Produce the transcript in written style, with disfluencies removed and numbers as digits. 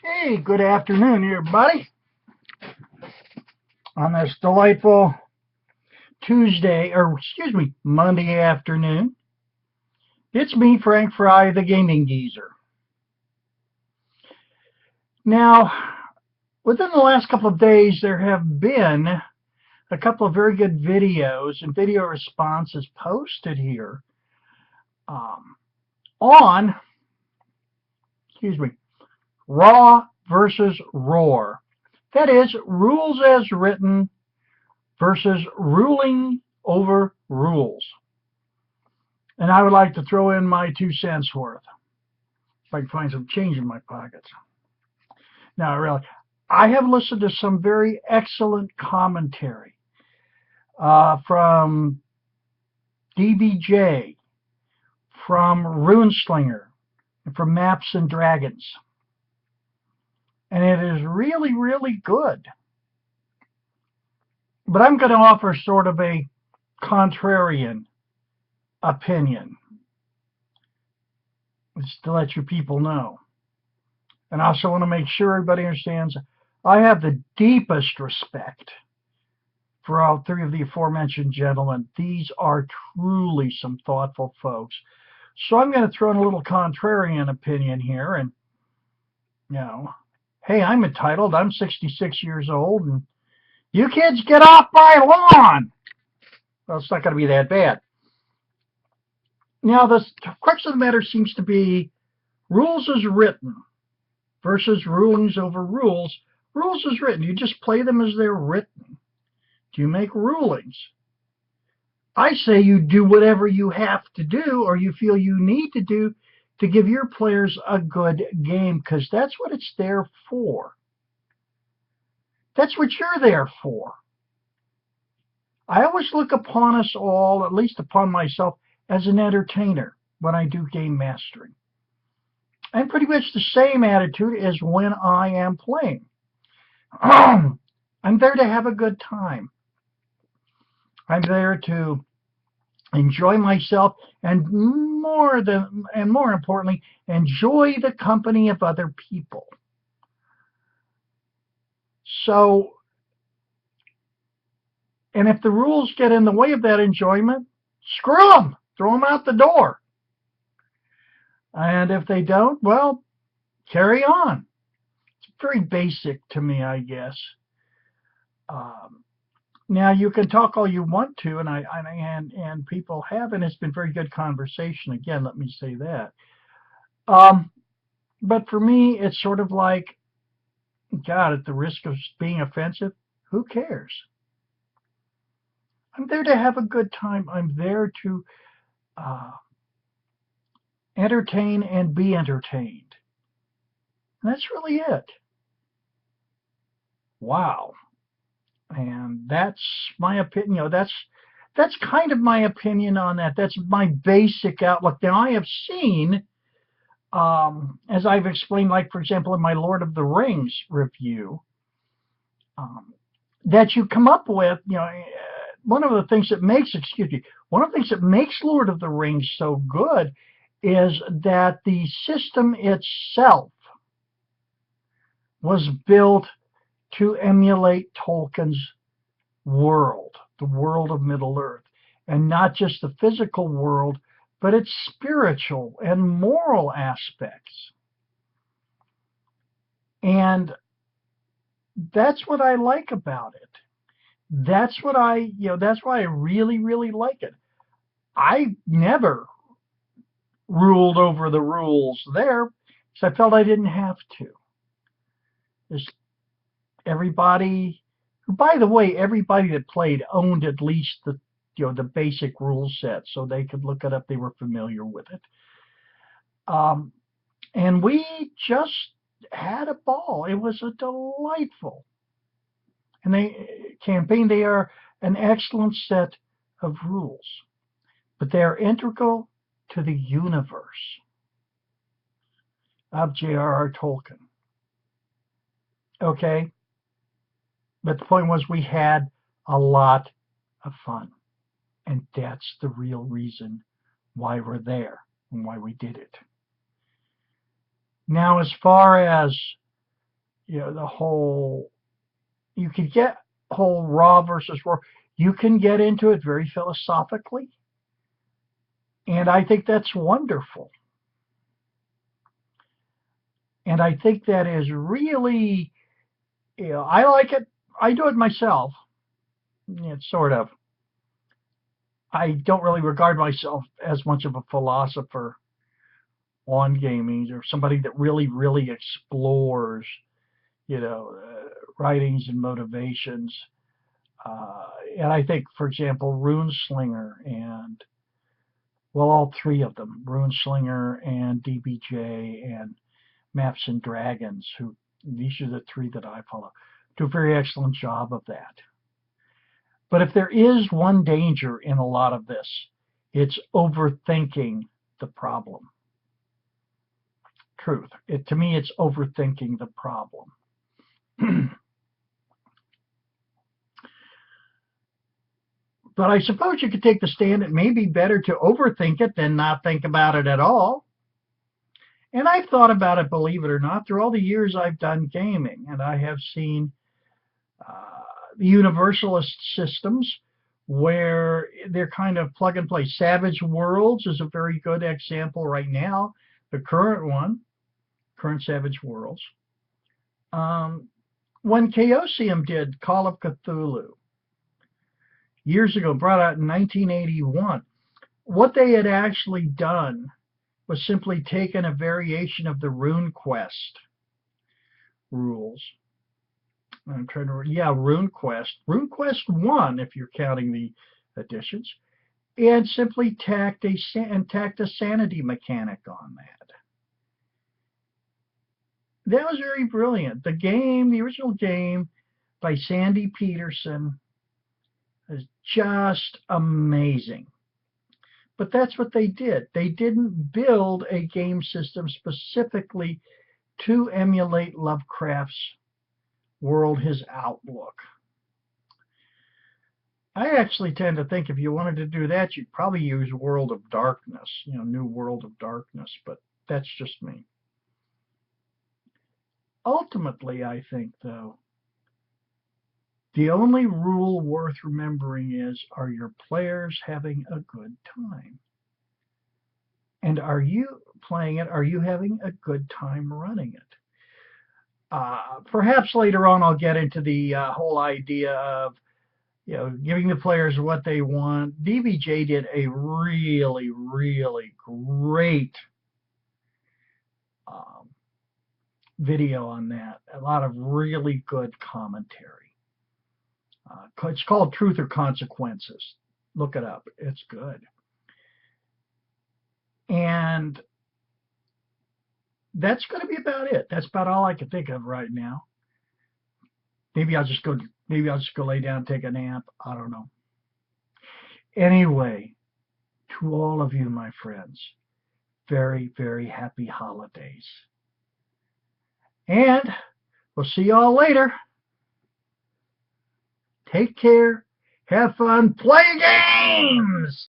Hey, good afternoon, everybody. On this delightful Tuesday, or excuse me, Monday afternoon, it's me, Frank Fry, the Gaming Geezer. Now, within the last couple of days, there have been a couple of very good videos and video responses posted here on, excuse me, RAW versus ROR. That is, rules as written versus ruling over rules. And I would like to throw in my 2 cents worth, if I can find some change in my pockets. Now, really, I have listened to some very excellent commentary from DBJ, from Runeslinger, and from Maps and Dragons. And it is really, really good. But I'm going to offer sort of a contrarian opinion, just to let you people know. And I also want to make sure everybody understands I have the deepest respect for all three of the aforementioned gentlemen. These are truly some thoughtful folks. So I'm going to throw in a little contrarian opinion here. And, hey, I'm entitled. I'm 66 years old. And you kids get off my lawn. Well, it's not going to be that bad. Now, the crux of the matter seems to be rules as written versus rulings over rules. Rules as written. You just play them as they're written. Do you make rulings? I say you do whatever you have to do or you feel you need to do to give your players a good game, because that's what it's there for. That's what you're there for. I always look upon us all, at least upon myself, as an entertainer when I do game mastering. And pretty much the same attitude as when I am playing. I'm there to have a good time. I'm there to enjoy myself and more importantly, enjoy the company of other people. So, and if the rules get in the way of that enjoyment, screw them. Throw them out the door. And if they don't, well, carry on. It's very basic to me, I guess. Now, you can talk all you want to, and people have, and it's been very good conversation. Again, let me say that. But for me, it's sort of like, God, at the risk of being offensive, who cares? I'm there to have a good time. I'm there to entertain and be entertained. And that's really it. Wow. And that's my opinion. That's kind of my opinion on that. That's my basic outlook. Now, I have seen, as I've explained, like, for example, in my Lord of the Rings review, that you come up with, one of the things that makes Lord of the Rings so good is that the system itself was built to emulate Tolkien's world, the world of Middle-earth, and not just the physical world, but its spiritual and moral aspects. And that's what I like about it. That's why I really, really like it. I never ruled over the rules there because I felt I didn't have to. There's everybody, by the way, everybody that played owned at least the basic rule set, so they could look it up. They were familiar with it. And we just had a ball. It was a delightful. And they are an excellent set of rules, but they are integral to the universe of J.R.R. Tolkien. Okay? But the point was we had a lot of fun. And that's the real reason why we're there and why we did it. Now, as far as the whole, you could get whole RAW versus ROR. You can get into it very philosophically, and I think that's wonderful. And I think that is really, I like it. I do it myself. It's sort of, I don't really regard myself as much of a philosopher on gaming or somebody that really, really explores, writings and motivations. And I think, for example, Runeslinger and, well, all three of them, Runeslinger and DBJ and Maps and Dragons, these are the three that I follow, do a very excellent job of that. But if there is one danger in a lot of this, it's overthinking the problem. Truth. To me, it's overthinking the problem. But I suppose you could take the stand it may be better to overthink it than not think about it at all. And I've thought about it, believe it or not, through all the years I've done gaming. And I have seen the universalist systems where they're kind of plug and play. Savage Worlds is a very good example right now. The current one, current Savage Worlds. When Chaosium did Call of Cthulhu, years ago, brought out in 1981, what they had actually done was simply taken a variation of the RuneQuest rules. I'm trying to, RuneQuest. RuneQuest 1, if you're counting the additions, and simply tacked a sanity mechanic on that. That was very brilliant. The original game by Sandy Peterson, is just amazing. But that's what they did. They didn't build a game system specifically to emulate Lovecraft's world, his outlook. I actually tend to think if you wanted to do that, you'd probably use World of Darkness, New World of Darkness, but that's just me. Ultimately, I think, though, the only rule worth remembering is, are your players having a good time? And are you playing it? Are you having a good time running it? Perhaps later on I'll get into the whole idea of, giving the players what they want. DBJ did a really, really great video on that. A lot of really good commentary. It's called Truth or Consequences. Look it up. It's good. And that's going to be about it. That's about all I can think of right now. Maybe I'll just go lay down and take a nap. I don't know. Anyway, to all of you, my friends, very, very happy holidays. And we'll see y'all later. Take care. Have fun. Play games!